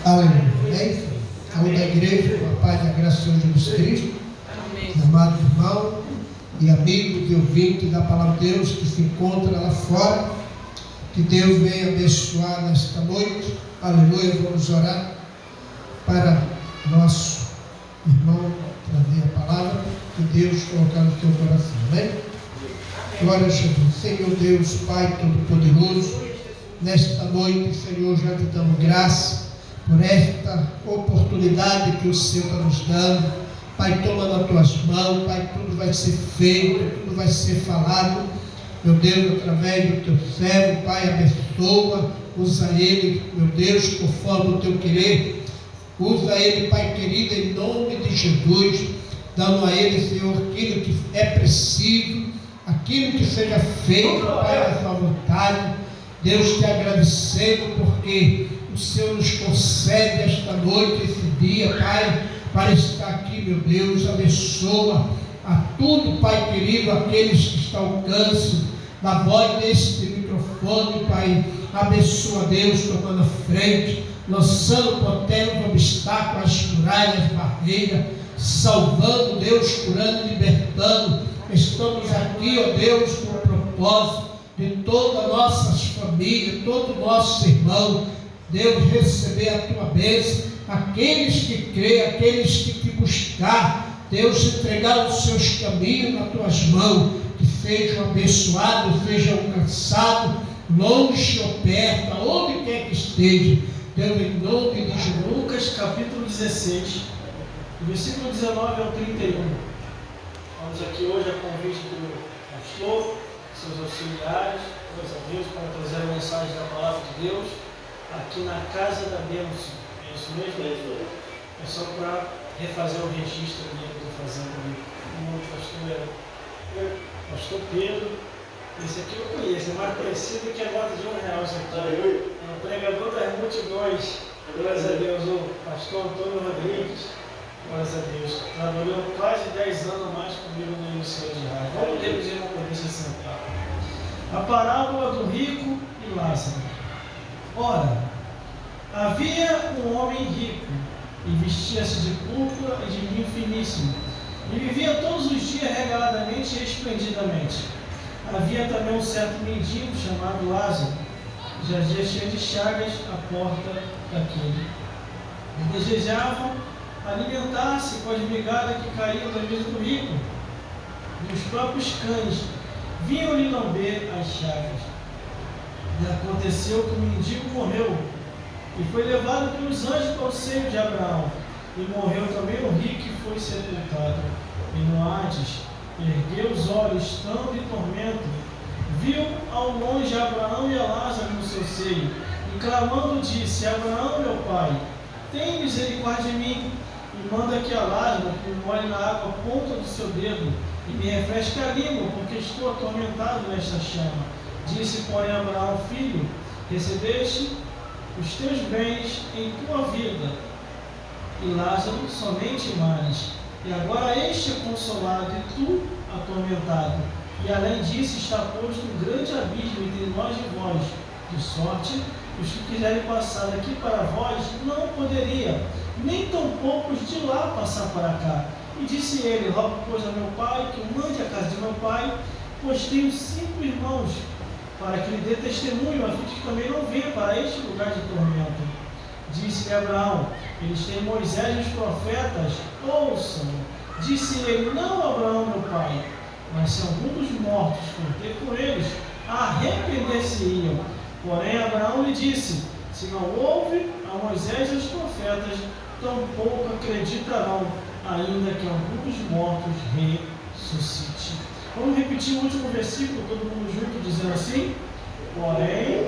Aleluia. Amém? Saúde da igreja, com a paz e a graça do Senhor Jesus Cristo. Amém. Amados irmãos e amigos e ouvintes da palavra de Deus que se encontra lá fora, que Deus venha abençoar nesta noite. Aleluia. Vamos orar para nosso irmão trazer a palavra que Deus colocar no seu coração. Amém? Glória a Jesus. Senhor Deus, Pai Todo-Poderoso, nesta noite, Senhor, já te damos graça por esta oportunidade que o Senhor está nos dando. Pai, toma nas tuas mãos, Pai, tudo vai ser feito, tudo vai ser falado, meu Deus, através do teu servo. Pai, abençoa, usa ele, meu Deus, conforme o teu querer. Usa ele, Pai querido, em nome de Jesus, dando a ele, Senhor, aquilo que é preciso, aquilo que seja feito, Pai, da tua vontade. Deus, te agradecemos porque o Senhor nos concede esta noite, esse dia, Pai, para estar aqui, meu Deus. Abençoa a tudo, Pai querido, aqueles que estão ao alcance da voz deste microfone, Pai. Abençoa, Deus, tomando a frente, lançando por terra os obstáculos, as muralhas, as barreiras, salvando, Deus, curando, libertando. Estamos aqui, ó Deus, com o propósito de todas as nossas famílias, todo o nosso irmão, Deus, receber a tua bênção, aqueles que creem, aqueles que te buscar, Deus, entregar os seus caminhos nas tuas mãos, que sejam abençoados, sejam alcançados, longe ou perto, aonde quer que esteja, Deus, em nome de Jesus. Lucas capítulo 16, versículo 19 ao 31. Vamos aqui hoje a convite do pastor, seus auxiliares, meus amigos, para trazer a mensagem da palavra de Deus aqui na Casa da Bênção. É isso mesmo? É só para refazer o registro que eu estou fazendo ali. O nome do pastor é Pastor Pedro. Esse aqui eu conheço, é mais parecido que a nota de R$1. É um pregador das multidões. Glórias a Deus, o pastor Antônio Rodrigues. Glórias a Deus. Trabalhou quase 10 anos a mais comigo no Ministério de Rádio. Vamos reduzir uma poder se sentar. A parábola do rico e Lázaro. Ora, havia um homem rico, e vestia-se de púrpura e de linho finíssimo, e vivia todos os dias regaladamente e esplendidamente. Havia também um certo mendigo chamado Lázaro, que jazia cheio de chagas à porta daquele. E desejavam alimentar-se com as migalhas que caíam da mesa do rico, e os próprios cães vinham-lhe lamber as chagas. E aconteceu que o mendigo morreu, e foi levado pelos anjos para o seio de Abraão. E morreu também o rico e foi sepultado. E no Hades ergueu os olhos, estando em tormento, viu ao longe Abraão e a Lázaro no seu seio, e clamando disse: Abraão, meu pai, tem misericórdia de mim, e manda que a Lázaro me molhe na água a ponta do seu dedo, e me refresque a língua, porque estou atormentado nesta chama. Disse, porém, Abraão: filho, recebeste os teus bens em tua vida, e Lázaro somente males. E agora este é consolado, e tu atormentado. E além disso está posto um grande abismo entre nós e vós, de sorte que os que quiserem passar daqui para vós não poderia, nem tampouco os de lá passar para cá. E disse ele: rogo, pois, a meu pai que o mande à casa de meu pai, pois tenho 5 irmãos, para que lhe dê testemunho, a fim de que também não venha para este lugar de tormento. Disse-lhe Abraão: eles têm Moisés e os profetas, ouçam. Disse ele: não, Abraão, meu pai, mas se algum dos mortos for ter com eles, arrepender-se-iam. Porém Abraão lhe disse: se não houve a Moisés e os profetas, tampouco acreditarão, ainda que algum dos mortos ressuscite. Vamos repetir o último versículo, todo mundo junto, dizendo assim: porém,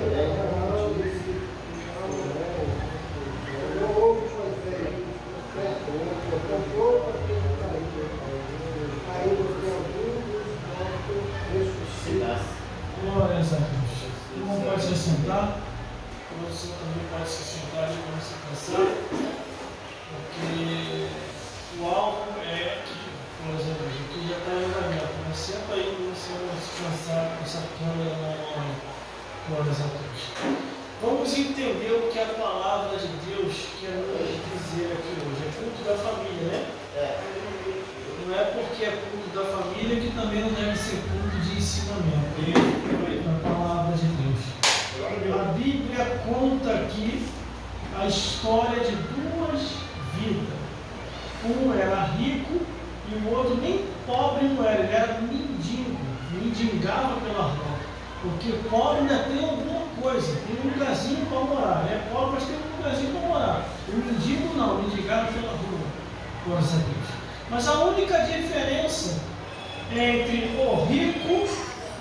glórias a Deus. O irmão pode se sentar, você também pode se sentar ali para você pensar, porque o alvo é aqui, glórias a Deus, aqui já está em andamento, mas senta aí para você descansar com essa câmera na mão, glórias a Deus. aqui a história de duas vidas. Um era rico e o outro nem pobre não era, ele era mendigo, mendigava pela rua. Porque pobre ainda tem alguma coisa, tem um lugarzinho para morar. É pobre, mas tem um lugarzinho para morar. O mendigo não, mendigava pela rua. Glórias a Deus. Mas a única diferença entre o rico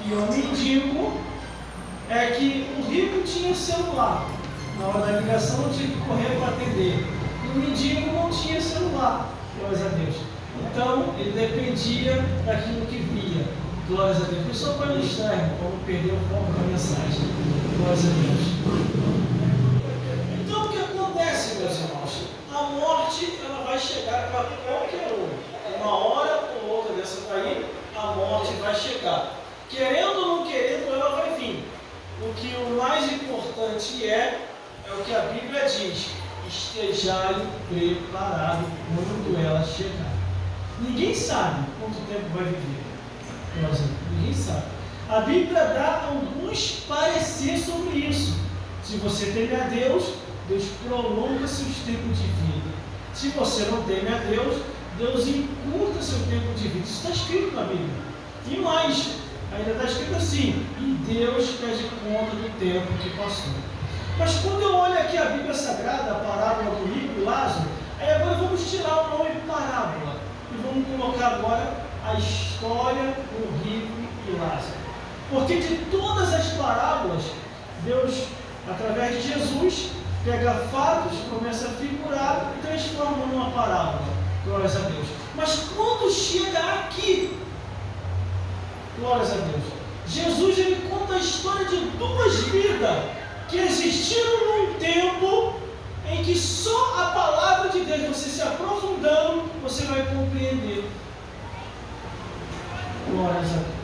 e o mendigo é que o rico tinha celular. Na hora da ligação não tinha que correr para atender. E o mendigo não tinha celular. Glórias a Deus. Então ele dependia daquilo que via. Glórias a Deus. Isso só para ilustrar, para não perder o foco da mensagem. Glórias a Deus. Então o que acontece, meus irmãos? A morte ela vai chegar para qualquer um. Uma hora ou outra dessa daí, a morte vai chegar. Querendo ou não querendo, ela vai vir. O que o mais importante é o que a Bíblia diz: estejai preparado quando ela chegar. Ninguém sabe quanto tempo vai viver. Ninguém sabe. A Bíblia dá alguns pareceres sobre isso. Se você teme a Deus, Deus prolonga seus tempos de vida. Se você não teme a Deus, Deus encurta seu tempo de vida. Isso está escrito na Bíblia. E mais, ainda está escrito assim: e Deus pede conta do tempo que passou. Mas quando eu olho aqui a Bíblia Sagrada, a parábola do rico e Lázaro, aí agora vamos tirar o nome parábola e vamos colocar agora a história do rico e Lázaro. Porque de todas as parábolas, Deus, através de Jesus, pega fatos, começa a figurar e transforma numa parábola. Glórias a Deus. Mas quando chega aqui, glórias a Deus, Jesus ele conta a história de duas vidas que existiram num tempo em que só a palavra de Deus, você se aprofundando, você vai compreender. Glórias a Deus.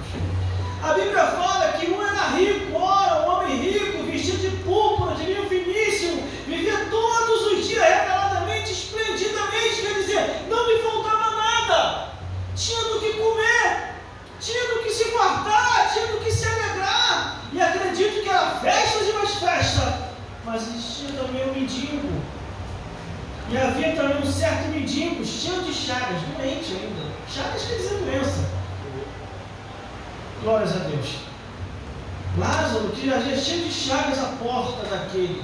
A Bíblia fala que um era rico, ora, um homem rico, vestido de púrpura, de linho finíssimo, vivia todos os dias regaladamente, esplendidamente, quer dizer, não lhe faltava nada, tinha do que comer, tinha do que se fartar, tinha do que se alegrar, e acredito que era festas e mais festa, mas existia também um mendigo, e havia também um certo mendigo, cheio de chagas, doente ainda, chagas quer dizer doença. Glórias a Deus. Lázaro, que já é cheio de chagas à porta daquele,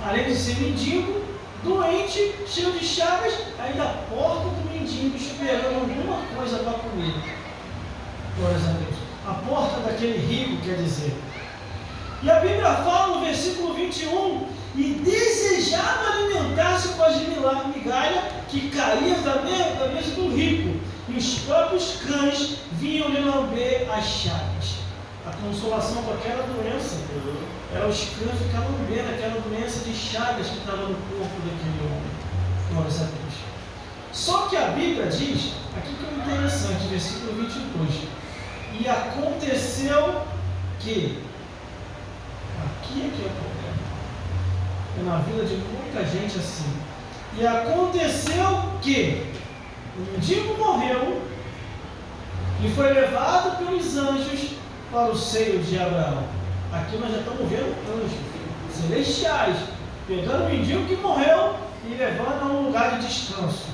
além de ser mendigo, doente, cheio de chagas, ainda à porta do mendigo, esperando alguma coisa para comer. Glórias a Deus. A porta daquele rico, quer dizer. E a Bíblia fala no versículo 21, e desejava alimentar-se com as migalhas que caíam da mesa do rico, e os próprios cães vinham lhe lamber as chagas. A consolação com aquela doença era os cães ficavam lambendo aquela doença de chagas que estava no corpo daquele homem. Glórias a Deus. Só que a Bíblia diz, aqui que é interessante, versículo 22, e aconteceu que, aqui é que é o problema, é na vida de muita gente assim, e aconteceu que o mendigo morreu e foi levado pelos anjos para o seio de Abraão. Aqui nós já estamos vendo anjos celestiais pegando o mendigo que morreu e levando a um lugar de descanso.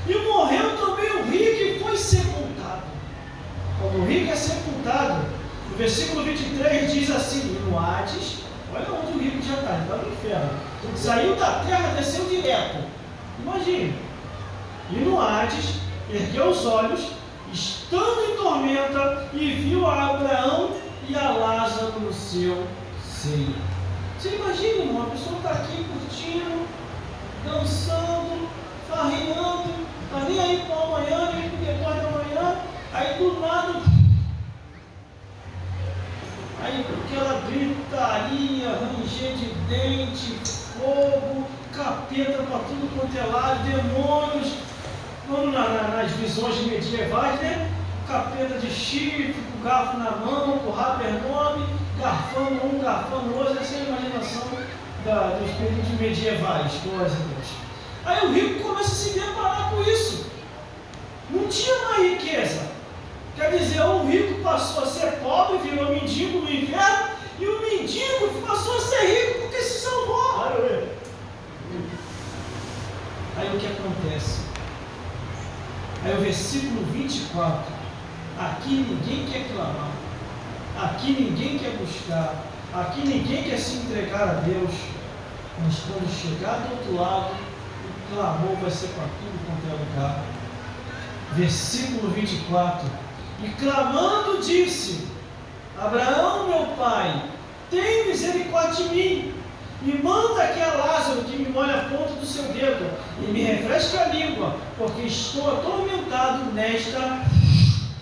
E morreu também o rico e foi sepultado. Quando o rico é sepultado, no versículo 23 diz assim: e no Hades, olha onde o rico já está, ele está no inferno, saiu da terra, desceu direto. Imagine. E no Hades, ergueu os olhos, estando em tormenta, e viu a Abraão e a Lázaro no seu seio. Você imagina, irmão, a pessoa está aqui curtindo, dançando, farreando, está nem aí para amanhã, nem para depois da manhã, aí do nada, aí aquela gritaria, ranger de dente, fogo, capeta para tudo quanto é lado, demônios. Vamos nas visões medievais, né? Capeta de chifre, com o garfo na mão, com o rabo enorme, garfando um, garfando outro. Essa é a imaginação dos períodos medievais, glórias a Deus. Aí o rico começa a se deparar com isso. Não tinha mais riqueza. Quer dizer, o rico passou a ser pobre, virou mendigo no inferno, e o mendigo passou a ser rico porque se salvou. Aí o versículo 24, aqui ninguém quer clamar, aqui ninguém quer buscar, aqui ninguém quer se entregar a Deus, mas quando chegar do outro lado, o clamor vai ser para tudo quanto é lugar. Versículo 24, e clamando disse: Abraão, meu pai, tem misericórdia de mim, e manda aqui a Lázaro que me molhe a ponta do seu dedo e me refresque a língua, porque estou atormentado nesta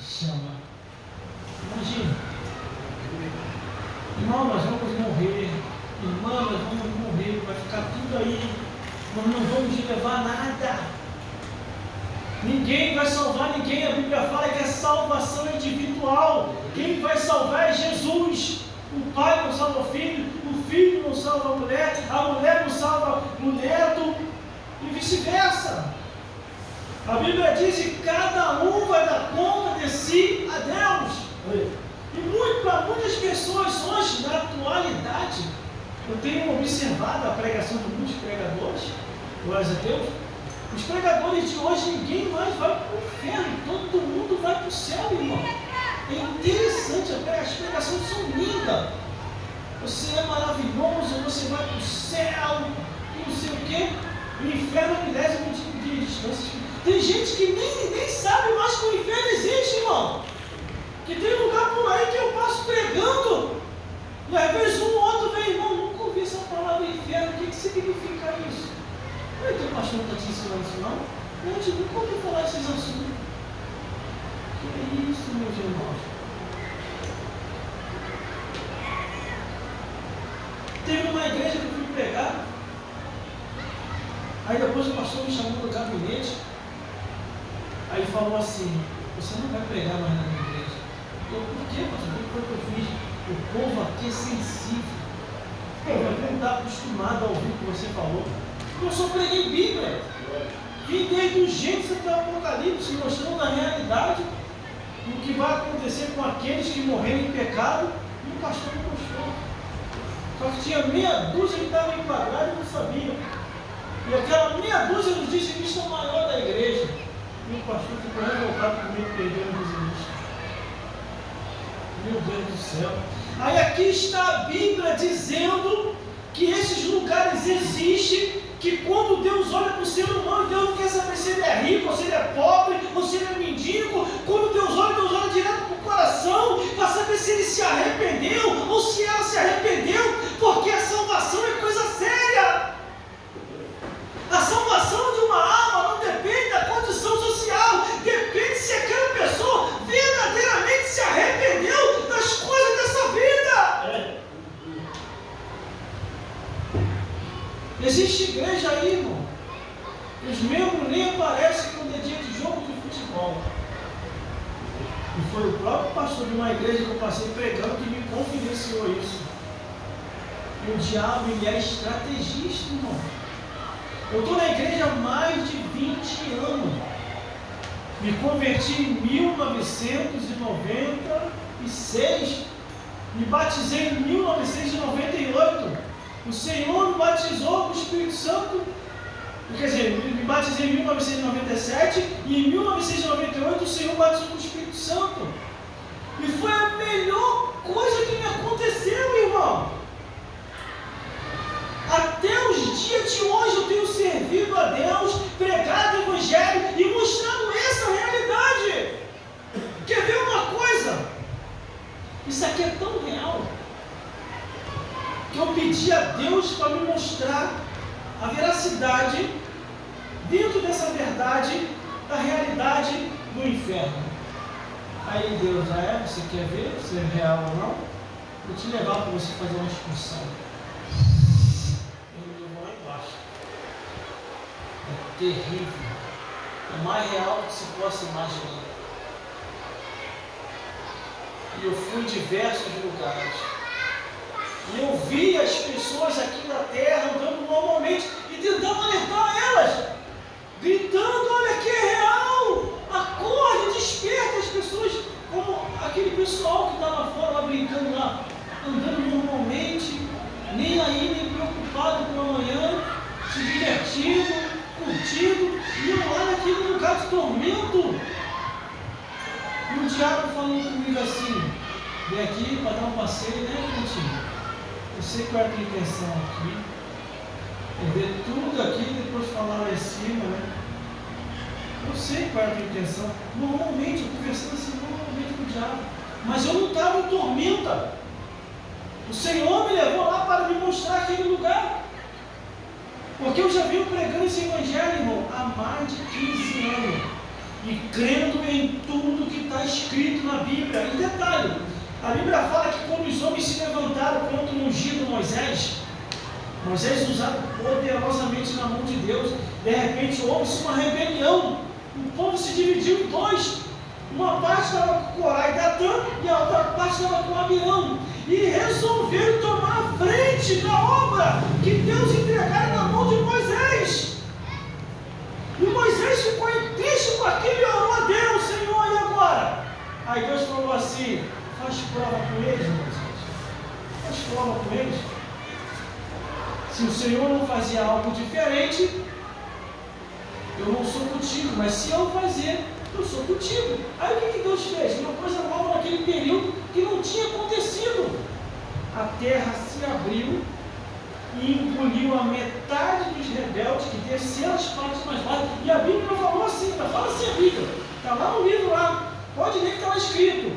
chama. Imagina, irmão, nós vamos morrer, irmã, nós vamos morrer, vai ficar tudo aí, nós não vamos levar nada. Ninguém vai salvar ninguém. A Bíblia fala que a salvação é individual. Quem vai salvar é Jesus. O pai não salva o filho não salva a mulher não salva o neto, e vice-versa. A Bíblia diz que cada um vai dar conta de si a Deus. E para muitas pessoas hoje, na atualidade, eu tenho observado a pregação de muitos pregadores, glórias a Deus. Os pregadores de hoje, ninguém mais vai para o inferno, todo mundo vai para o céu, irmão. É interessante, as pregações são lindas. Você é maravilhoso, você vai para o céu, e não sei o quê. O inferno é milésimo de distância. Tem gente que nem sabe mais que o inferno existe, irmão. Que tem lugar por aí que eu passo pregando, e às vezes um ou outro vem, irmão, nunca ouvi essa palavra inferno, o que significa isso? Não é que o pastor não está te ensinando isso, não? A gente nunca ouviu falar desses assuntos. Que é isso, meus irmãos? Teve uma igreja que eu fui pregar, aí depois o pastor me chamou no gabinete, aí ele falou assim: você não vai pregar mais na minha igreja. Eu, por quê, pastor? O que foi que eu fiz? O povo aqui é sensível. Eu não está acostumado a ouvir o que você falou. Eu só preguei Bíblia. Vim desde o Gênesis até o Apocalipse, mostrando a realidade, o que vai acontecer com aqueles que morreram em pecado, e o pastor não mostrou. Só que tinha meia dúzia que estavam enquadrados e não sabiam. E aquela meia dúzia nos dizimistas maior da igreja. E o pastor ficou revoltado comigo, perdeu o dizimista. Meu Deus do céu. Aí aqui está a Bíblia dizendo que esses lugares existem, que quando Deus olha para o ser humano, Deus não quer saber se ele é rico, ou se ele é pobre, ou se ele é mendigo. Quando Deus olha direto para o coração, para saber se ele se arrependeu, ou se ela se arrependeu, porque a salvação é coisa séria. A salvação de uma alma não depende da condição social, depende se aquela pessoa verdadeiramente se arrependeu das coisas dessa vida. Existe igreja aí, irmão, os membros nem aparecem quando é dia de jogo de futebol. E foi o próprio pastor de uma igreja que eu passei pregando que me confidenciou isso. E o diabo, ele é estrategista, irmão. Eu estou na igreja há mais de 20 anos. Me converti em 1996. Me batizei em 1998. O Senhor me batizou com o Espírito Santo. Quer dizer, me batizei em 1997 e em 1998 o Senhor batizou com o Espírito Santo. E foi a melhor coisa que me aconteceu, irmão. Até os dias de hoje eu tenho servido a Deus, pregado o Evangelho e mostrado essa realidade. Quer ver uma coisa? Isso aqui é tão real que eu pedi a Deus para me mostrar a veracidade dentro dessa verdade da realidade do inferno. Aí Deus, você quer ver se é real ou não? Vou te levar para você fazer uma excursão. É terrível, é mais real do que se possa imaginar. E eu fui em diversos lugares, e eu vi as pessoas aqui na terra andando normalmente e tentando alertar elas, gritando: olha que é real, acorde, desperta as pessoas, como aquele pessoal que está lá fora, lá brincando lá, andando normalmente, nem aí, nem preocupado com o amanhã, se divertindo, curtindo, e eu lá naquele lugar de tormento. comigo assim, vem aqui para dar um passeio, né, contigo? Eu sei qual é a tua intenção aqui, é ver tudo aqui e depois falar lá em cima, né? Eu sei qual é a tua intenção. Normalmente, eu conversando assim, normalmente com o diabo, mas eu não estava em tormenta. O Senhor me levou lá para me mostrar aquele lugar. Porque eu já venho pregando esse evangelho, irmão, há mais de 15 anos. E crendo em tudo que está escrito na Bíblia. E detalhe, a Bíblia fala que quando os homens se levantaram contra o ungido Moisés usado poderosamente na mão de Deus, de repente houve-se uma rebelião. O povo se dividiu em dois. Uma parte estava com Corá e Datã e a outra parte estava com Abirão. E resolveram tomar a frente da obra que Deus entregara na mão de Moisés. E Moisés ficou triste com aquilo e orou a Deus: Senhor, e agora? Aí Deus falou assim: faz prova com eles, Moisés. Faz prova com eles. Se o Senhor não fazia algo diferente, eu não sou contigo, mas se eu fazer, eu sou contigo. Aí o que Deus fez? Uma coisa nova naquele período que não tinha acontecido. A terra se abriu e engoliu a metade dos rebeldes que desceram as partes mais baixas. E a Bíblia falou assim, fala assim a Bíblia, está lá no livro lá, pode ler que está lá escrito.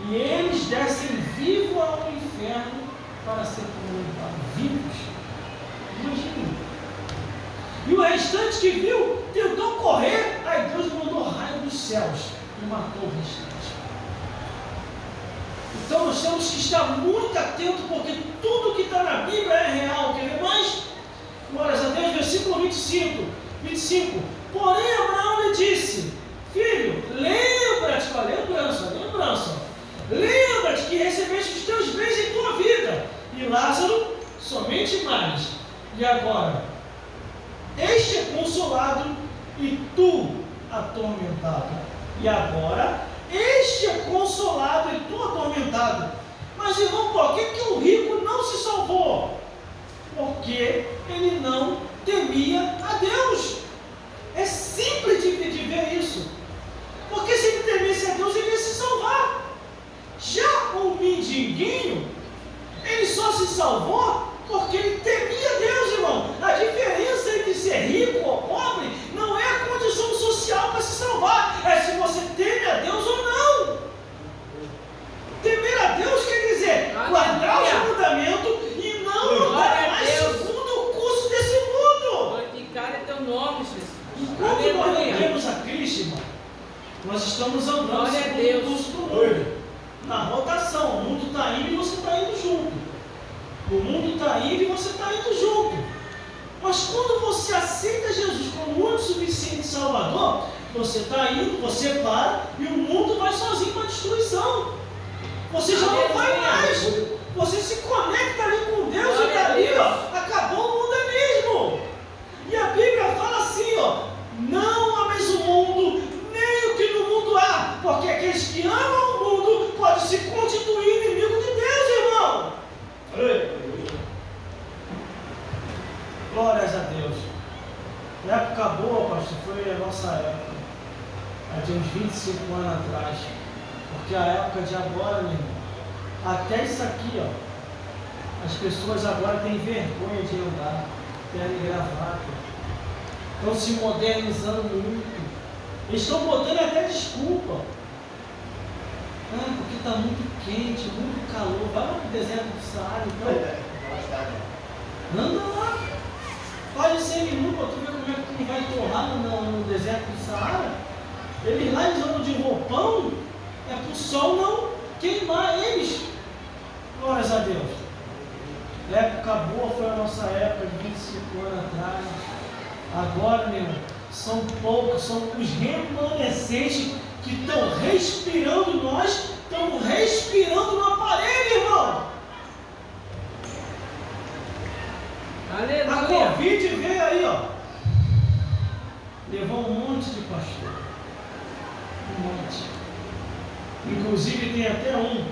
E eles descem vivos ao inferno para ser comunicados, vivos. Imagina. E o restante que viu tentou correr, aí Deus mandou raio dos céus e matou o restante. Então nós temos que estar muito atentos, porque tudo que está na Bíblia é real. Quer ver mais? Glórias a Deus, versículo 25. Porém Abraão lhe disse: filho, lembra-te, lembrança. Lembra-te que recebeste os teus bens em tua vida, e Lázaro somente males. E agora, este é consolado e tu atormentado. E agora, este é consolado e tu atormentado. Mas irmão, por que o rico não se salvou? Porque ele não temia a Deus. É simples de ver isso. Porque se ele temesse a Deus, ele ia se salvar. Já o mendiguinho, ele só se salvou porque ele temia Deus, irmão. A diferença entre ser rico ou pobre não é a condição social para se salvar, é se você teme a Deus ou não. Temer a Deus quer dizer guardar os mandamentos e não andar mais segundo o curso desse mundo. Glorificado é teu nome, Jesus. Enquanto nós não temos a Cristo, irmão, nós estamos andando segundo o curso do mundo. Na rotação, o mundo está indo e você está indo junto. O mundo está indo e você está indo junto. Mas quando você aceita Jesus como o único suficiente Salvador, você está indo, você para e o mundo vai sozinho para a destruição. Você já não vai mais. Você se conecta ali com Deus e dali, acabou o mundo mesmo. E a Bíblia fala assim, não ames o mundo, nem o que no mundo há, porque aqueles que amam o mundo podem se constituir inimigo de Deus, irmão. Glórias a Deus. A época boa, pastor, foi a nossa época. Há de uns 25 anos atrás. Porque a época de agora, meu irmão, até isso aqui, as pessoas agora têm vergonha de andar, terno e gravata. Estão se modernizando muito. Eles estão botando até desculpa. Porque está muito quente, muito calor. Vai lá para o deserto do Saara, então. Anda lá. Faz 100 minutos para tu ver como é que vai torrar no deserto do Saara. Eles lá andam de roupão, é para o sol não queimar eles. Glórias a Deus. A época boa foi a nossa época de 25 anos atrás. Agora, meu irmão, são poucos, são os remanescentes que estão respirando, nós estamos respirando no aparelho, irmão. Aleluia. A Covid veio aí, levou um monte de pastor. Um monte. Inclusive tem até um.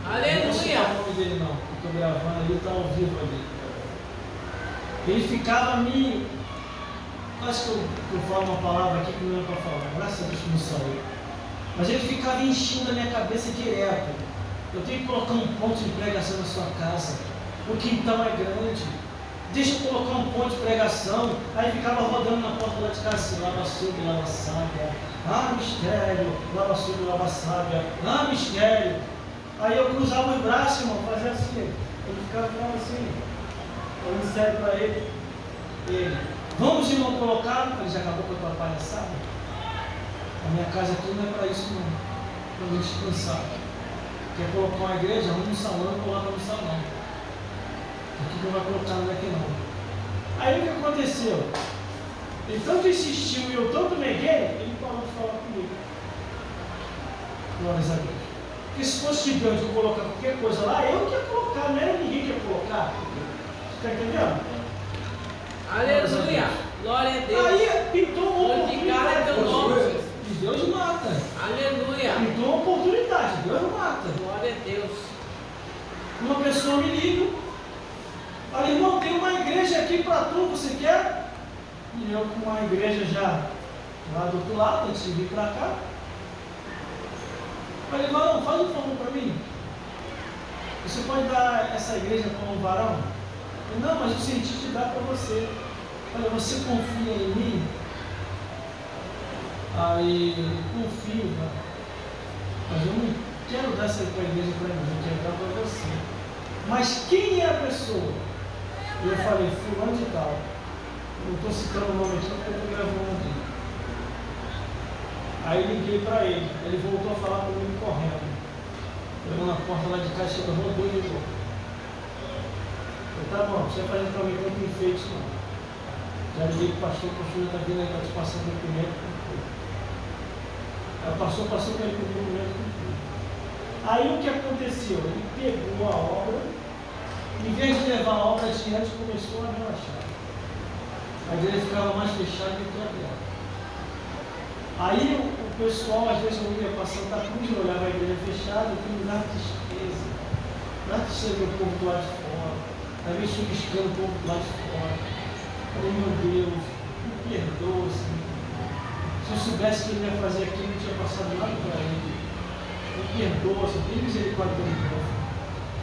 Aleluia. Não vou citar o nome dele não, estou gravando ali, está ao vivo ali. Ele ficava Acho que eu falo uma palavra aqui que não é para falar, graças a Deus que não saiu. Mas ele ficava enchendo a minha cabeça direto. Eu tenho que colocar um ponto de pregação na sua casa. O quintal é grande. Deixa eu colocar um ponto de pregação. Aí ficava rodando na porta lá de casa assim, lava açúcar, lava sábia. Ah, mistério, lava açúcar, lava sábia. Ah, mistério. Aí eu cruzava os braços, irmão, fazia assim. Ele ficava falando assim, falando sério para ele. Vamos, irmão, colocar. Ele já acabou com a tua palhaçada. A minha casa aqui não é para isso, não. Para me descansar. Quer colocar uma igreja? Arruma um salão e coloca no salão. Aqui não vai colocar nada aqui, não. Aí o que aconteceu? Ele tanto insistiu e eu tanto neguei, ele parou de falar comigo. Glórias a Deus. Porque se fosse de Deus eu colocar qualquer coisa lá, eu que ia colocar, não era ninguém que ia colocar. Você está entendendo? Aleluia. Glória a Deus. Aí pintou uma Glorificado é teu nome, Jesus. E Deus mata. Aleluia. Pintou uma oportunidade, Deus mata. Glória a Deus. Uma pessoa me liga. Fala, irmão, tem uma igreja aqui para tu, você quer? E eu com uma igreja já lá do outro lado, antes de vir para cá. Falei, varão, faz um favor para mim. Você pode dar essa igreja para um varão? Eu, não, mas eu senti te dar para você. Olha, você confia em mim? Aí, confio, né? Mas eu não quero dar essa igreja para mim, eu quero dar para você. Mas quem é a pessoa? Eu falei, fulano de tal. Não estou citando o nome aqui porque eu estou gravando aqui. Aí liguei para ele, ele voltou a falar comigo correndo. Eu na porta lá de casa, chegou, rodou e ligou. Eu falei, tá bom, não precisa fazer para mim tanto enfeite não. Já liguei para o pastor já está vindo aí para te passar o documento. Aí o pastor passou para ele o documento. Aí o que aconteceu? Ele pegou a obra, em vez de levar a obra adiante, começou a relaxar. A igreja ficava mais fechada do que aberta. Aí o pessoal, às vezes eu ia para Santa Cruz, eu olhava a igreja fechada, eu tinha uma tristeza. Dá tristeza ver o povo do lado de fora, às vezes chuviscando o povo do lado de fora. Falei, meu Deus, me perdoa, Senhor. Se eu soubesse que ele ia fazer aquilo, não tinha passado nada para ele. Me perdoa, Senhor, tem misericórdia do meu.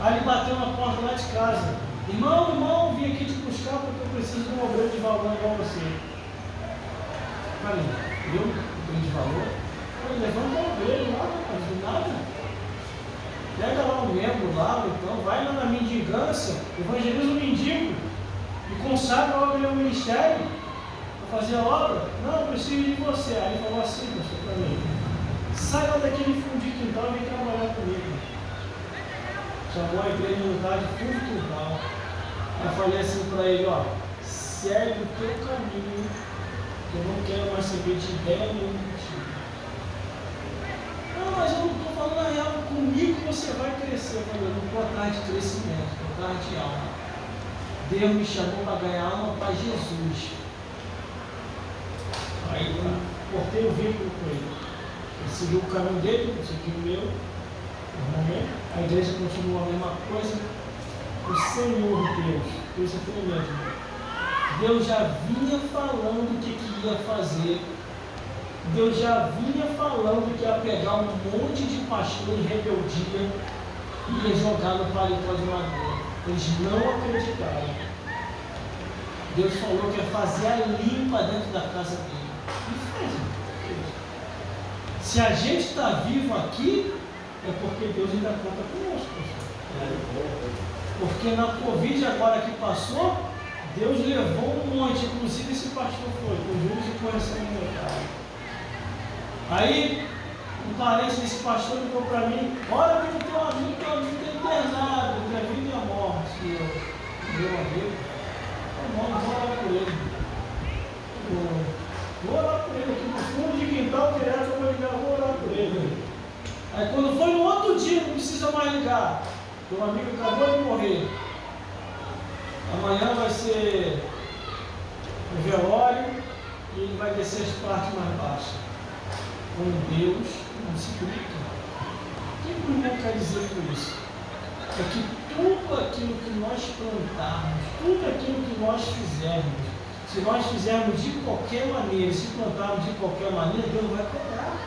Aí ele bateu na porta lá de casa. Irmão, vim aqui te buscar porque eu preciso de um obreiro de valor igual você. Falei, eu? De valor? Falei, levanta o obreiro lá, rapaz, do nada. Pega lá um membro lá, então, vai lá na mendigância, evangeliza o mendigo e consagra logo ele ao ministério para fazer a obra. Não, eu preciso de você. Aí ele falou assim, pastor, para mim, sai lá daquele fundo de quintal e vem trabalhar comigo. Chamou a igreja de unidade fundo de quintal. Aí eu falei assim para ele, ó, segue o teu caminho, que eu não quero mais saber de ideia nenhuma contigo. Não, mas eu não estou falando a real, comigo você vai crescer. Eu falei, eu não estou atrás de crescimento, estou atrás de alma. Deus me chamou para ganhar alma para Jesus. Aí eu cortei o vínculo com ele. Ele seguiu o caminho dele, eu segui o meu. Normalmente, a igreja continua a mesma coisa. O Senhor Deus é tremendo. Deus já vinha falando o que ia fazer. Deus já vinha falando que ia pegar um monte de pastor em rebeldia e ia jogar no paletó de madeira. Eles não acreditaram. Deus falou que ia fazer a limpa dentro da casa dele. E fez. Se a gente está vivo aqui, é porque Deus ainda conta conosco. Porque na Covid agora que passou, Deus levou um monte, inclusive esse pastor foi, com juros e correção do mercado. Aí, um parente desse pastor ligou para mim, olha que o teu amigo está internado, entre a vida e a morte. Meu amigo, vou orar por ele. Vou orar por ele aqui no fundo de quintal, direto, eu vou ligar, vou orar por ele. Aí quando foi no outro dia, não precisa mais ligar. Meu amigo acabou de morrer. Amanhã vai ser o velório e ele vai descer as partes mais baixas. Com Deus não se brinca. O que o irmão quer dizer com isso? É que tudo aquilo que nós plantarmos, tudo aquilo que nós fizermos, se nós fizermos de qualquer maneira, se plantarmos de qualquer maneira, Deus vai cobrar.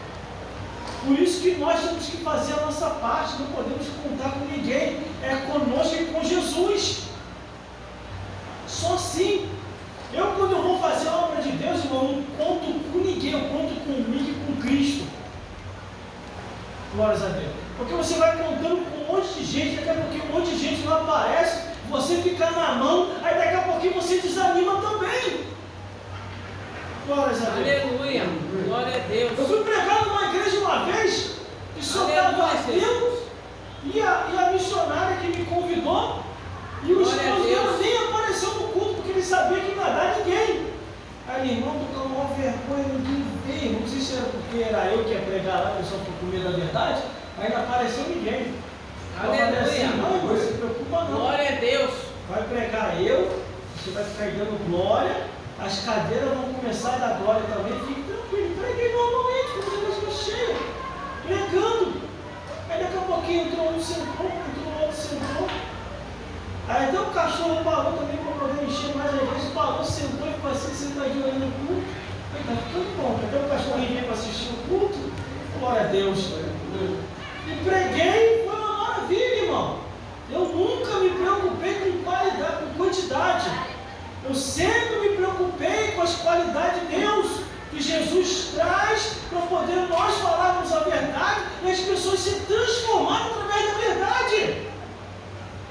Por isso que nós temos que fazer a nossa parte, não podemos contar com ninguém, é conosco e com Jesus. Só assim. Quando eu vou fazer a obra de Deus, irmão, eu não conto com ninguém, eu conto comigo e com Cristo. Glórias a Deus. Porque você vai contando com um monte de gente, daqui a pouquinho um monte de gente não aparece, você fica na mão, aí daqui a pouquinho você desanima também. Glórias a Deus. Aleluia. Glória a Deus. Eu fui pregar numa igreja uma vez, que só estava Deus e a missionária que me convidou, e o esposo dela nem apareceu no culto, porque ele sabia que não ia dar ninguém. Aí, irmão, tô com uma vergonha, ninguém veio. Não sei se era porque era eu que ia pregar lá, o pessoal ficou com medo da verdade, aí não apareceu ninguém. Aleluia. Assim, não, não se preocupa não. Glória a Deus. Vai pregar eu, você vai ficar dando glória, as cadeiras vão começar a dar glória também, fique tranquilo. Preguei normalmente, com os negócios cheios, pregando. Aí daqui a pouquinho entrou um, sentou, entrou outro, sentou. Aí até o cachorro parou também para poder encher mais a igreja, parou, sentou e ficou assim, sentadinho aí no culto. Aí tá ficando bom, até o cachorro veio para assistir o culto. Glória a Deus. E preguei, foi uma maravilha, irmão. Eu nunca me preocupei com qualidade, com quantidade. Eu sempre me preocupei com as qualidades de Deus, que Jesus traz para poder nós falarmos a verdade e as pessoas se transformarem através da verdade.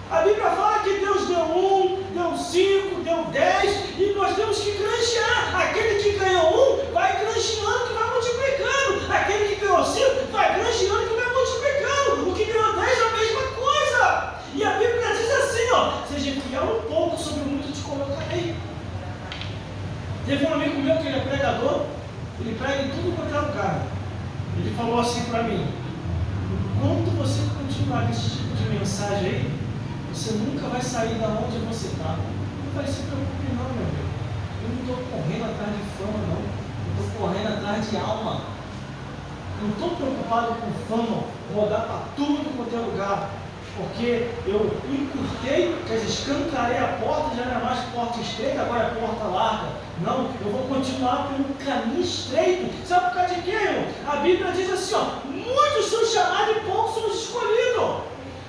A Bíblia fala que Deus deu 1, deu 5, deu 10 e nós temos que granjear. Aquele que ganhou 1 vai granjeando que vai multiplicando. Aquele que ganhou 5 vai granjeando que vai multiplicando. O que ganhou 10 é a mesma coisa. E a Bíblia diz assim, ó, seja fiel um pouco, sobre o muito te colocarei. Teve um amigo meu que ele é pregador, ele prega em tudo quanto é lugar. Ele falou assim para mim: enquanto você continuar com esse tipo de mensagem aí, você nunca vai sair da onde você está. Não vai se preocupar não, meu amigo. Eu não estou correndo atrás de fama não. Eu estou correndo atrás de alma. Não estou preocupado com fama, rodar para tudo quanto é lugar. Porque eu encurtei, quer dizer, escancarei a porta, já não é mais porta estreita, agora é porta larga. Não, eu vou continuar pelo caminho estreito. Sabe por causa de quê, irmão? A Bíblia diz assim, ó, muitos são chamados e poucos são escolhidos.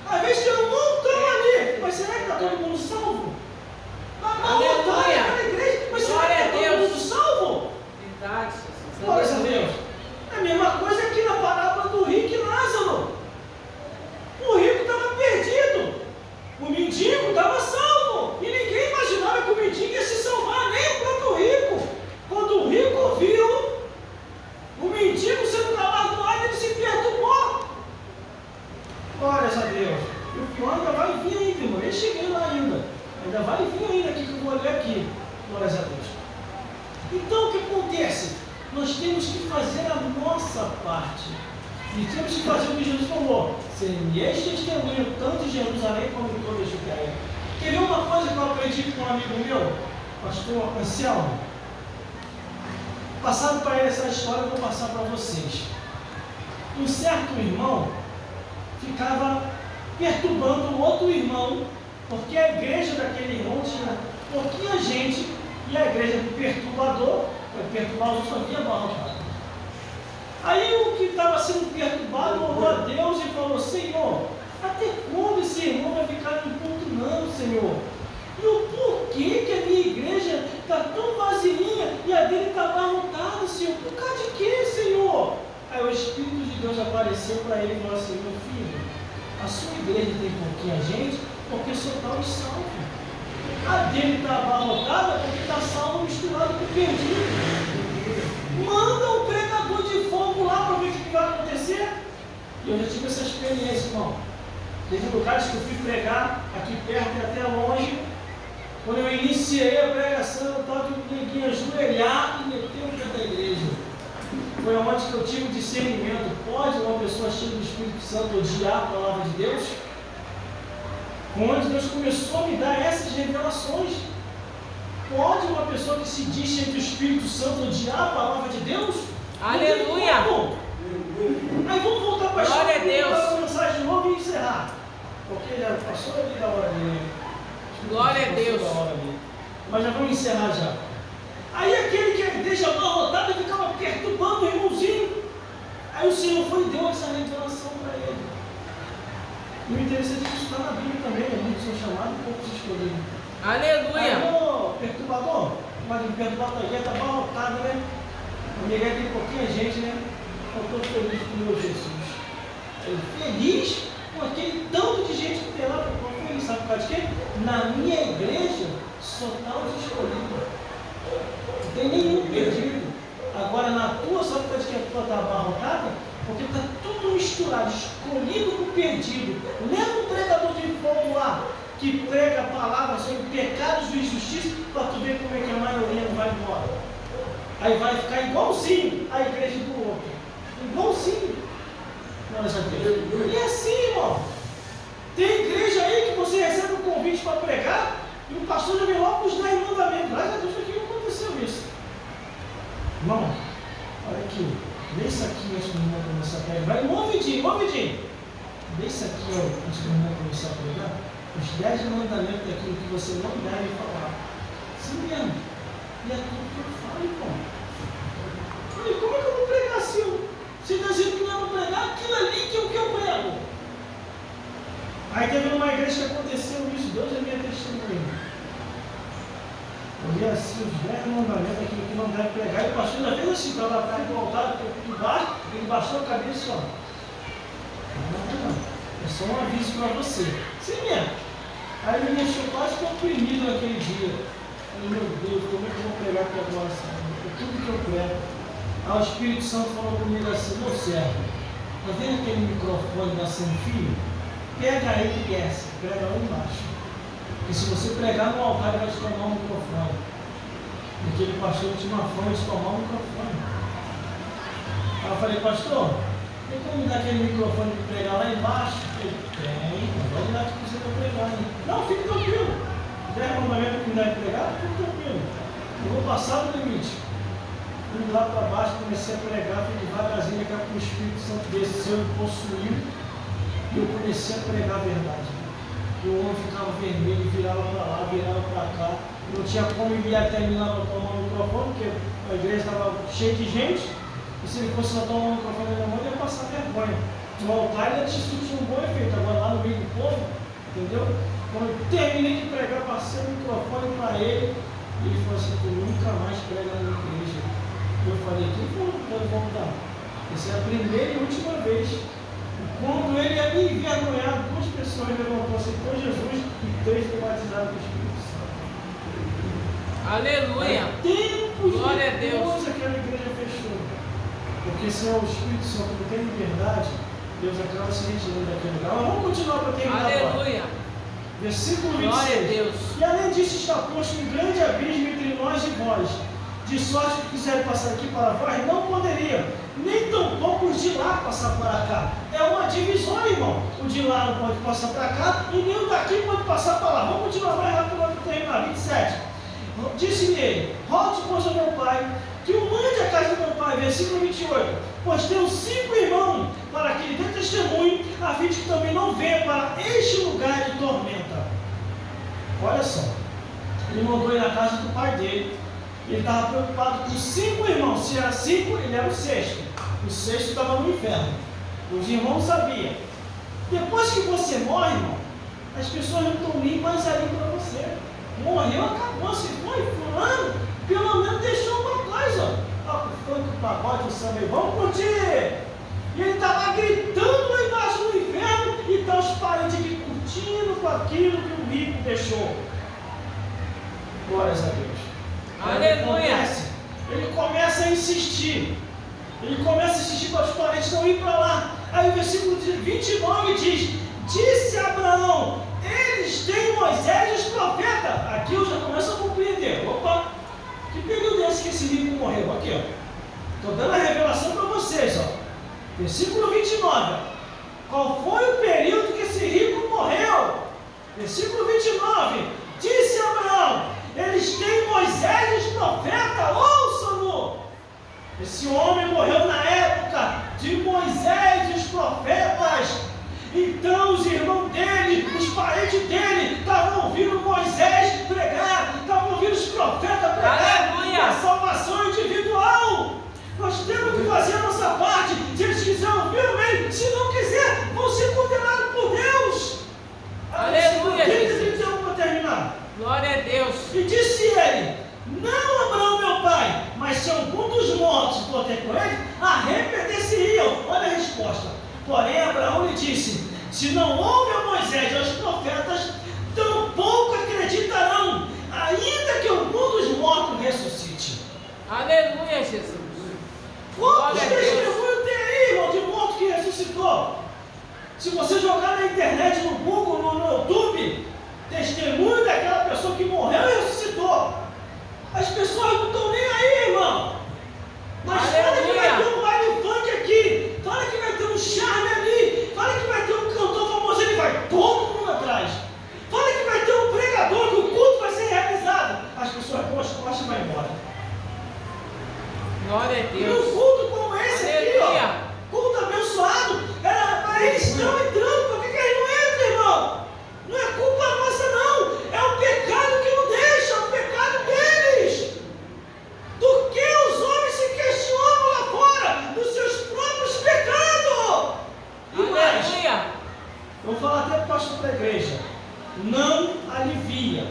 Às vezes tem um montão ali, mas será que está todo mundo salvo? Aleluia. Na igreja, mas será que está todo mundo salvo? Verdade. Glória a Deus. É a mesma coisa aqui na parábola do rico e Lázaro. O rico estava perdido, o mendigo estava salvo, e ninguém imaginava que o mendigo ia se salvar, nem o próprio rico. Quando o rico viu o mendigo sendo galardoado, ele se perturbou. Glórias a Deus. E o pior ainda vai vir ainda, irmão. Eu cheguei lá ainda vai vir ainda aqui que eu vou ler aqui. Glórias a Deus. Então o que acontece? Nós temos que fazer a nossa parte. E temos que fazer o que Jesus falou: sereis testemunha tanto em Jerusalém como em toda a Judéia. Quer ver uma coisa que eu aprendi com um amigo meu, pastor Anselmo? Passado para ele essa história, eu vou passar para vocês. Um certo irmão ficava perturbando o outro irmão, porque a igreja daquele irmão tinha pouquinha gente, e a igreja do perturbador, para perturbar os outros, só via abarrotado. Aí o que estava sendo perturbado orou a Deus e falou: Senhor, até quando esse irmão vai ficar me importunando, Senhor? E o porquê que a minha igreja está tão vazinha e a dele está abarrotada, Senhor? Por causa de quê, Senhor? Aí o Espírito de Deus apareceu para ele e falou assim: meu filho, a sua igreja tem pouquinha gente porque só está os salvos. A dele está abarrotada porque está salvo misturado com perdido. Manda um pregador de fogo lá para ver o que vai acontecer. E eu já tive essa experiência, irmão. Teve lugares que eu fui pregar aqui perto e até longe. Quando eu iniciei a pregação, eu estava com o neguinho ajoelhado e meteu o pé da igreja. Foi onde que eu tive o discernimento. Pode uma pessoa cheia do Espírito Santo odiar a palavra de Deus? Onde Deus começou a me dar essas revelações. Pode uma pessoa que se diz cheia do Espírito Santo odiar a palavra de Deus? Aleluia! Aí vamos voltar para a Glória a Deus! Vamos a mensagem de novo e encerrar. Porque já passou ali da hora dele. Glória a Deus! Mas já vamos encerrar já. Aí aquele que a igreja abarrotada ficava perturbando o irmãozinho. Aí o Senhor foi e deu essa revelação para ele. E o interessante é que isso está na Bíblia também, muitos são chamados e poucos escolhidos. Aleluia. Aí, ô, perturbador, mas o perturbador da igreja está abarrotado, né? A minha igreja tem pouquinha gente, né? Eu estou feliz com o meu Jesus. Feliz com aquele tanto de gente que tem lá, eu estou feliz, sabe por causa de quê? Na minha igreja só está os escolhidos. Não tem nenhum perdido. Agora na tua, sabe por causa de que a tua está abarrotada? Porque está tudo misturado, escolhido com perdido. Lembra um pregador de fogo lá, que prega a palavra sobre pecados e injustiça, para tu ver como é que a maioria não vai embora. Aí vai ficar igualzinho a igreja do outro. Igualzinho. E é assim, irmão. Tem igreja aí que você recebe um convite para pregar e o pastor já vem logo nos dar mandamentos. Graças a Deus que não aconteceu isso. Irmão, olha aqui. Lê isso aqui antes do irmão começar a pregar. Vai um ouvidinho. Lê isso aqui antes do irmão começar a pregar. Os 10 mandamentos daquilo que você não deve falar. Sim mesmo. E é tudo que eu falo, irmão. Falei, como é que eu vou pregar assim? Você está dizendo que não é para pregar aquilo ali que é o que eu prego. Aí teve uma igreja que aconteceu isso. Deus é minha testemunha. Eu li assim os 10 mandamentos daquilo que não deve pregar. E o pastor ainda fez assim, estava atrás do altar, por baixo, ele baixou a cabeça, ó. Não. É só um aviso para você. Sim mesmo. Aí ele me deixou quase que oprimido naquele dia. Eu falei, meu Deus, como é que eu vou pregar aqui agora? É tudo que eu prego. Aí o Espírito Santo falou comigo assim, meu servo, tá vendo aquele microfone da sem fio? Pega ele e desce, prega lá embaixo. Porque se você pregar no altar, ele vai te tomar um microfone. Porque aquele pastor tinha uma fama de tomar um microfone. Aí eu falei, pastor, tem como me dar aquele microfone de pregar lá embaixo? Ele, tem, pode dar que você está pregando. Não, fique tranquilo. 10 mandamentos que me dá de pregar, fique tranquilo. Eu vou passar do limite. Fui lá para baixo, comecei a pregar, fui devagarzinho, daqui a pouco o Espírito Santo desceu e possuiu. E eu comecei a pregar a verdade. E o homem ficava vermelho, virava para lá, virava para cá. Não tinha como ir até mim lá para tomar o microfone, porque a igreja estava cheia de gente. E se ele fosse lá tomar o microfone na minha mão, ele ia passar vergonha. No altar ele tinha um bom efeito, agora lá no meio do povo, entendeu? Quando eu terminei de pregar, passei o microfone para ele. E ele falou assim, tu nunca mais prega na minha igreja. Eu falei, quem falou que pode voltar? Essa é a primeira e última vez. Quando ele ia me envergonhar, 2 pessoas levantou, aceitou Jesus e 3 foram batizados do Espírito Santo. Aleluia. Tempos Glória a Deus. depois aquela igreja fechou. Porque se é o Espírito Santo não tem liberdade, Deus acaba se retirando daquele lugar. Mas vamos continuar para terminar agora. Aleluia. Versículo 26. Glória a Deus. E além disso está posto um grande abismo entre nós e vós, de sorte que quiserem passar aqui para vós, não poderiam, nem tampouco os de lá passar para cá. É uma divisão, irmão. O de lá não pode passar para cá, e nem o daqui pode passar para lá. Vamos continuar mais rápido para terminar. 27. Disse-lhe ele, rogue, pois, ao meu pai, que o mande à casa do meu pai. Versículo 28. Pois tenho 5 irmãos, para que ele dê testemunho, a fim de que também não venha para este lugar de tormenta. Olha só. Ele mandou ir na casa do pai dele. Ele estava preocupado com 5 irmãos. Se era 5, ele era o 6º. O 6º estava no inferno. Os irmãos sabiam. Depois que você morre, irmão, as pessoas não estão nem mais ali para você. Morreu, acabou. Se foi fulano, pelo menos deixou uma coisa. Foi com o pagode, o samba, vamos curtir. E ele estava gritando lá embaixo no inferno. E estão os parentes aqui curtindo com aquilo que o rico deixou. Glórias a Deus. Aleluia. Ele começa a insistir. Ele começa a insistir para os parentes não ir para lá. Aí o versículo 29 diz: disse Abraão, eles têm Moisés e os profetas. Aqui eu já começo a compreender. Opa, que período é esse que esse livro morreu? Aqui, ó. Estou dando a revelação para vocês, ó. Versículo 29. Qual foi o período que esse rico morreu? Versículo 29. Disse Abraão, eles têm Moisés e os profetas, ouçam-no. Esse homem morreu na época de Moisés e os profetas. Então os irmãos dele, os parentes dele, estavam ouvindo Moisés pregar, estavam ouvindo os profetas pregar. Aleluia. A salvação individual. Nós temos que fazer a nossa parte. Se eles se algum dos mortos for ter com ele, arrepender-se-iam. Olha a resposta. Porém, Abraão lhe disse: se não houve a Moisés e aos profetas, tampouco acreditarão, ainda que algum dos mortos ressuscite. Aleluia, Jesus. Quantos testemunhos tem aí, irmão, de morto que ressuscitou? Se você jogar na internet, no Google, no YouTube, testemunho daquela pessoa que morreu e ressuscitou. As pessoas não estão nem aí, irmão. Mas fala que vai ter um baile funk aqui, fala que vai ter um charme ali, fala que vai ter um cantor famoso, ele vai todo mundo atrás. Fala que vai ter um pregador, que o culto vai ser realizado. As pessoas gostam e vai embora. Glória a Deus. E um culto como esse aqui, Aleluia. ó, culto abençoado, eles estão entrando, por que eles não entram, irmão? Não é culpa nossa, não. É o pecado que não deixa, é o pecado deles. Do que os homens se questionam lá fora? Dos seus próprios pecados. E mais, Aleluia. eu vou falar até para o pastor da igreja: não alivia.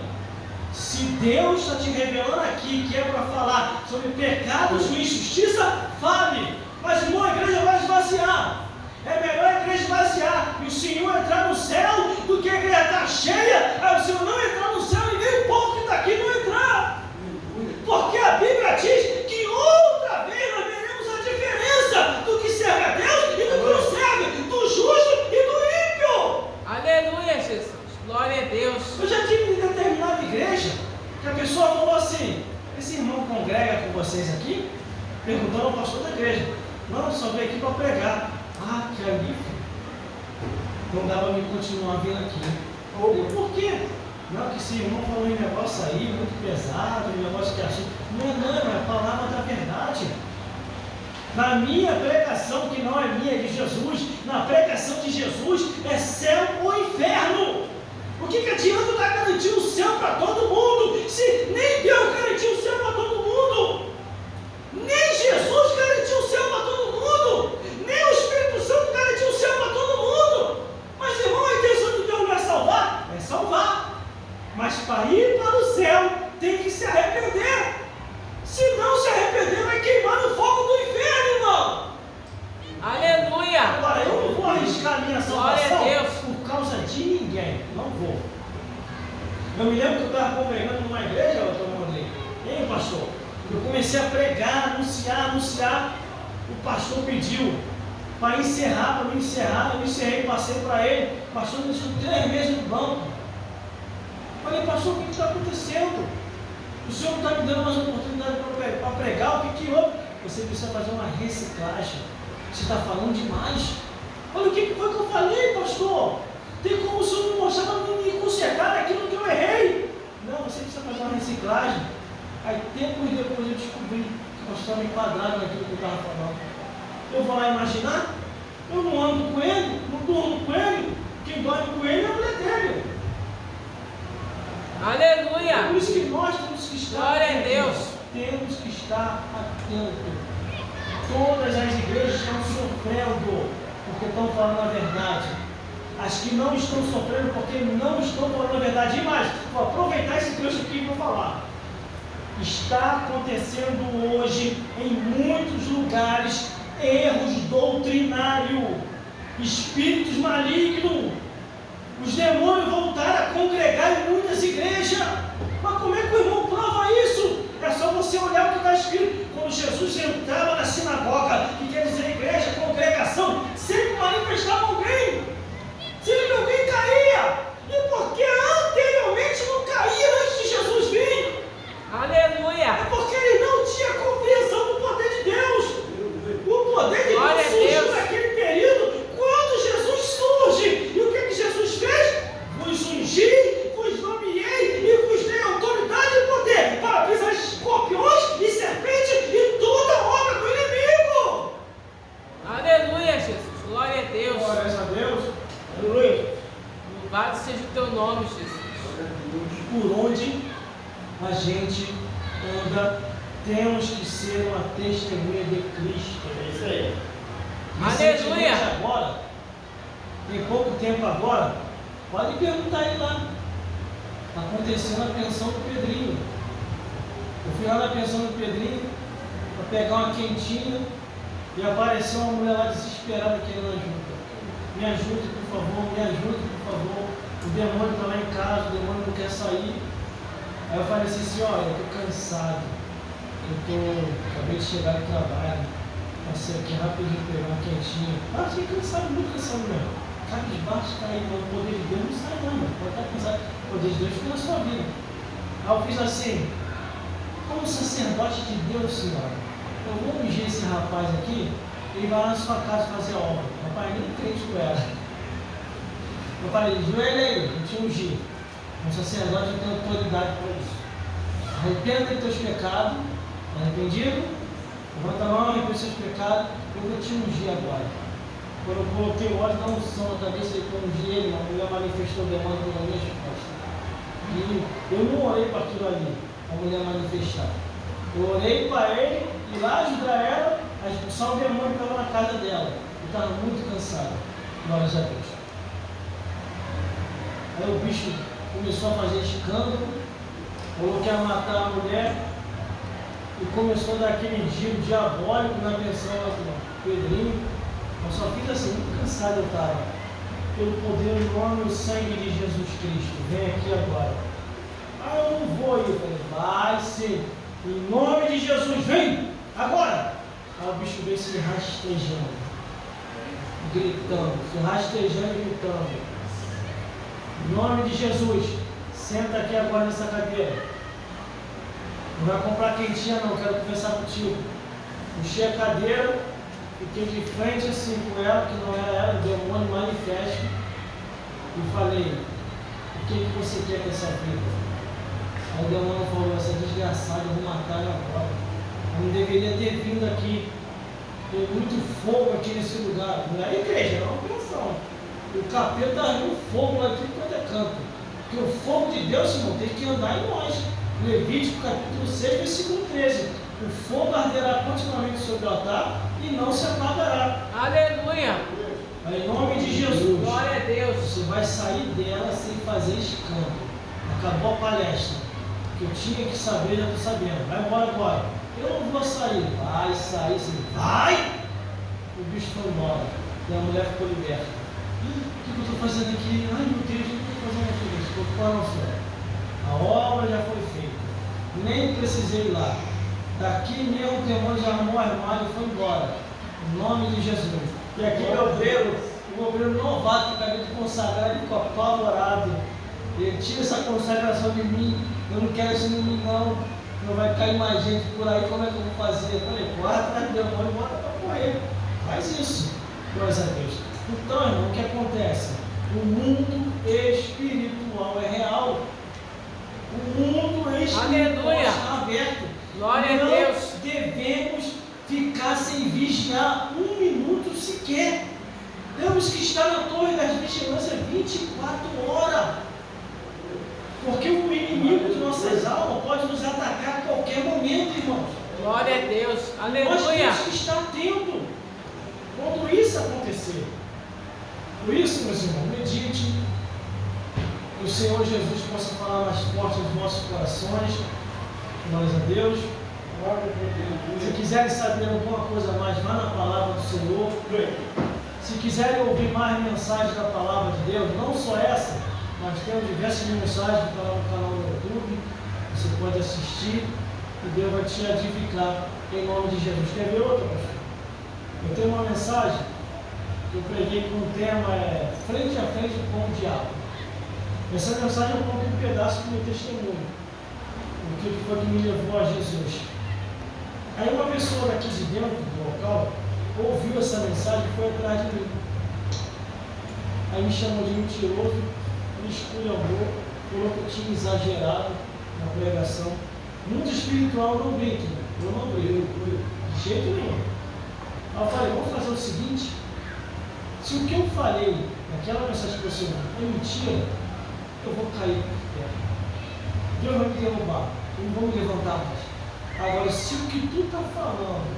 Se Deus está te revelando aqui que é para falar sobre pecados e injustiça, fale. Mas, irmão, a igreja vai esvaziar. É melhor a igreja esvaziar e o Senhor entrar no céu do que a igreja estar cheia, aí o Senhor não entrar no céu e nem o povo que está aqui não entrar. Porque a Bíblia diz que outra vez nós veremos a diferença do que serve a Deus e do que não serve, do justo e do ímpio. Aleluia, Jesus. Glória a Deus. Eu já tive em determinada igreja que a pessoa falou assim: esse irmão congrega com vocês aqui? Perguntando ao pastor da igreja. Não, só veio aqui para pregar. Ah, que alívio. Não dá para me continuar vindo aqui. E por quê? Não, que esse irmão falou um negócio aí muito pesado, um negócio que achou. Não, é a palavra da verdade. Na minha pregação, que não é minha, é de Jesus, na pregação de Jesus é céu ou inferno. O que adianta eu estar garantindo o céu para todo mundo, se nem Deus garantiu o céu para todo mundo? Nem Jesus garantiu o céu para todo mundo, nem o Espírito Santo garantiu o céu para todo mundo. Mas, irmão, a intenção de Deus não é salvar? É salvar. Mas para ir para o céu tem que se arrepender. Se não se arrepender, vai queimar no fogo do inferno, irmão. Aleluia. Agora, eu não vou arriscar a minha Glória a salvação Deus. por causa de ninguém. Não vou. Eu me lembro que eu estava congregando numa igreja, hein, pastor? Eu comecei a pregar, anunciar. O pastor pediu para encerrar, para me encerrar. Eu encerrei, passei para ele. O pastor me deixou 3 meses no banco. Falei: pastor, o que está acontecendo? O senhor não está me dando mais oportunidade para pregar? O que houve? Você precisa fazer uma reciclagem. Você está falando demais. Olha, o que foi que eu falei, pastor? Tem como o senhor me mostrar para me consertar aquilo que eu errei? Não, você precisa fazer uma reciclagem. Aí, tempos depois, eu descobri que o pastor estava enquadrado naquilo que eu estava falando. Eu vou lá imaginar? Eu não ando com ele, não durmo com ele. Quem dorme com ele é a mulher dele. Aleluia. É por isso que nós temos que estar Glória a atentos. Deus. Temos que estar atentos. Todas as igrejas estão sofrendo porque estão falando a verdade. As que não estão sofrendo porque não estão falando a verdade. E mais, vou aproveitar esse trecho aqui e vou falar. Está acontecendo hoje em muitos lugares erros doutrinários, espíritos malignos. Os demônios voltaram a congregar em muitas igrejas. Mas como é que o irmão prova isso? É só você olhar o que está escrito. Quando Jesus entrava na sinagoga, que quer dizer igreja, congregação, sempre manifestava alguém. Sempre alguém caía. E porque anteriormente não caía antes de Jesus vir? Aleluia. É porque ele não tinha compreensão do poder de Deus. O poder de Glória Deus a Deus. surgiu naquele período quando Jesus surge. E o que Jesus fez? Vos ungi, vos nomeei e vos dei autoridade e poder para pisar escorpiões e serpentes e toda obra do inimigo. Aleluia, Jesus. Glória a Deus. Glória a Deus. Aleluia. Louvado seja o teu nome, Jesus. Por onde a gente anda, temos que ser uma testemunha de Cristo. É isso aí. Aleluia. Recentemente agora, tem pouco tempo agora, pode perguntar aí lá. Aconteceu na pensão do Pedrinho. Eu fui lá na pensão do Pedrinho, pegar uma quentinha e apareceu uma mulher lá desesperada querendo ajuda. Me ajude, por favor, me ajude, por favor. O demônio está lá em casa, o demônio não quer sair. Aí eu falei assim, olha, eu estou cansado. Acabei de chegar do trabalho. Passei aqui rapidinho pegar uma quentinha. Fiquei cansado, muito cansado mesmo. Cara de baixo, cair, o poder de Deus não sai não, mano. Pode estar cansado. O poder de Deus fica na sua vida. Aí eu fiz assim, como sacerdote de Deus, senhora, eu vou ungir esse rapaz aqui, ele vai lá na sua casa fazer a obra. Meu pai nem crente com ela. Eu falei, joelha aí, eu te ungi. Um sacerdote tem autoridade para isso. Arrependa dos teus pecados, arrependido, levanta a mão, arrepende dos seus pecados, eu vou te ungir agora. Quando eu coloquei o óleo da unção na cabeça dele para ungir ele, uma mulher manifestou o demônio pela minha resposta. E eu não orei para aquilo ali, a mulher manifestar. Eu orei para ele e lá ajudar ela a expulsar o demônio que estava na casa dela. Eu estava muito cansado. Glórias a Deus. Aí o bicho começou a fazer escândalo, falou que ia matar a mulher e começou a dar aquele giro diabólico na pensão do Pedrinho. Eu só fiz assim, muito cansado eu estava. Pelo poder, o nome e o sangue de Jesus Cristo, vem aqui agora. Eu não vou ir. Eu falei, vai sim. Em nome de Jesus, vem! Agora! Aí o bicho veio se rastejando, gritando, se rastejando e gritando. Em nome de Jesus, senta aqui agora nessa cadeira. Não vai comprar quentinha não, quero conversar contigo. Puxei a cadeira, fiquei de frente assim com ela, que não era ela, o demônio manifesto, e falei, o que você quer com essa vida? Aí o demônio falou, essa desgraçada, eu vou matar ela agora. Eu não deveria ter vindo aqui. Tem muito fogo aqui nesse lugar. Não é igreja, é uma pensão. O capeta está no fogo lá de tudo quanto é canto. Porque o fogo de Deus, irmão, tem que andar em nós. Levítico capítulo 6, versículo 13. O fogo arderá continuamente sobre o altar e não se apagará. Aleluia! Em nome de Jesus. Glória a Deus. Você vai sair dela sem fazer escândalo. Acabou a palestra. Que eu tinha que saber, já estou sabendo. Vai embora agora. Eu não vou sair. Vai sair, sim. Vai! O bicho foi embora. E a mulher ficou liberta. O que eu estou fazendo aqui? Ai meu Deus, o que eu estou fazendo aqui? Estou com a senhora. A obra já foi feita. Nem precisei ir lá. Daqui mesmo o demônio já armou o armário e foi embora. Em nome de Jesus. E aqui o obreiro novato que acabei de consagrar, ele ficou apavorado. Ele tira essa consagração de mim. Eu não quero isso em mim não. Não vai cair mais gente por aí, como é que eu vou fazer? Eu falei, guarda o demônio, bota para correr. Faz isso. Glórias a Deus. Então, irmão, o que acontece? O mundo espiritual é real. O mundo espiritual está aberto. Glória a Deus. Não devemos ficar sem vigiar um minuto sequer. Temos que estar na torre das vigilâncias 24 horas. Porque o inimigo de nossas almas pode nos atacar a qualquer momento, irmãos. Glória a Deus. Aleluia. Nós temos que estar atentos quando isso acontecer. Por isso, meus irmãos, medite. Que o Senhor Jesus possa falar mais forte nos nossos corações. Glórias a Deus. Se quiserem saber alguma coisa mais, vá na palavra do Senhor. Se quiserem ouvir mais mensagens da palavra de Deus, não só essa, mas temos diversas mensagens no canal do YouTube. Você pode assistir e Deus vai te edificar em nome de Jesus. Quer ver outra, pastor? Eu tenho uma mensagem que eu preguei com o tema frente a frente com o diabo. Essa mensagem eu conto um pedaço do meu testemunho. O que foi que me levou a Jesus. Aí uma pessoa daqui de dentro do local ouviu essa mensagem e foi atrás de mim. Aí me chamou de mentiroso, me esculhambou, falou que eu tinha exagerado na pregação. Mundo espiritual não brinca, eu não brinco, de jeito nenhum. Aí eu falei, vamos fazer o seguinte, se o que eu falei naquela mensagem que você é mentira, eu vou cair por terra. Deus vai me derrubar, eu não vou me levantar mais. Agora, se o que tu está falando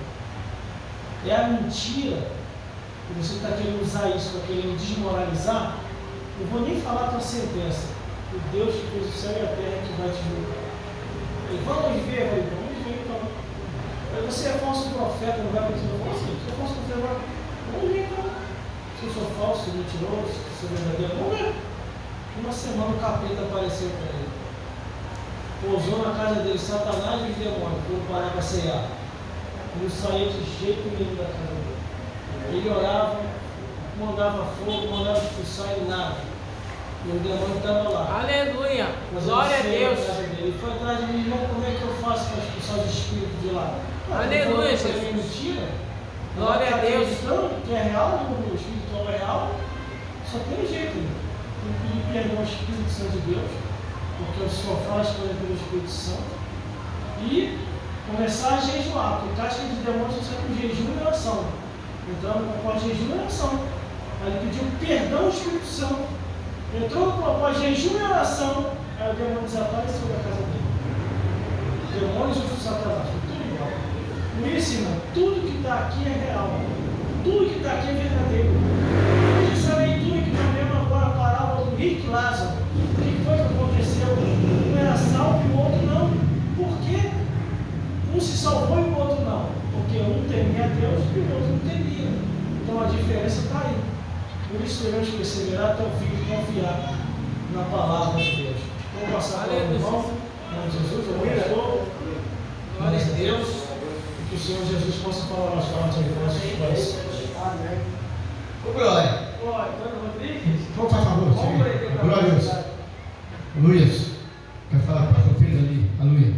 é a mentira, e você está querendo usar isso para querer me desmoralizar, eu vou nem falar a tua sentença. O Deus que fez o céu e a terra que vai te julgar. Ele, vamos ver, vamos ver então. Eu Você é falso profeta, não vai acontecer. Eu assim, se eu falso profeta, vamos ver então. Se eu sou falso, mentiroso, se eu sou verdadeiro, vamos ver. Uma semana o capeta apareceu para ele. Pousou na casa dele, Satanás e os demônios, foram parar para cear. Não saía de jeito nenhum da casa dele. Ele orava, mandava fogo, mandava expulsar e nada. E o demônio estava lá. Aleluia. Glória a Deus. Ele foi atrás de mim, irmão, como é que eu faço para expulsar os espíritos de lá? Aleluia, Jesus. Jesus. Mentira. Glória a Deus. Que é real, o espiritual é real. Só tem jeito. Tem que pedir perdão ao Espírito Santo de Deus, porque eu só faço coisa pelo Espírito Santo. E começar a jejuar, porque casca de demônios só com jejum e oração. Entrando no propósito de jejum e oração. Aí ele pediu perdão ao Espírito Santo. Entrou no propósito de jejum e oração. Aí o demônio desapareceu da casa dele. Demônios e Satanás, tudo igual. Por isso, irmão, tudo que está aqui é real. Tudo que está aqui é verdadeiro. Essa leitura que nós lemos agora, a parábola do rico e Lázaro. O que foi que aconteceu? Um era salvo e o outro não. Por quê? Um se salvou e o outro não. Porque um temia a Deus e o outro não temia. Então a diferença está aí. Por isso devemos perseverar até o fim e confiar na palavra de Deus. Vamos passar para o irmão, em nome de Jesus. Eu abençoo. Glória a Deus. E que o Senhor Jesus possa falar mais forte em nossos corações. Amém. Ô, Glória. Glória, Antônio Rodrigues. Por favor, Glória. Luiz, quer falar para o pastor Pedro ali? Aleluia.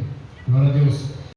Glória a Deus.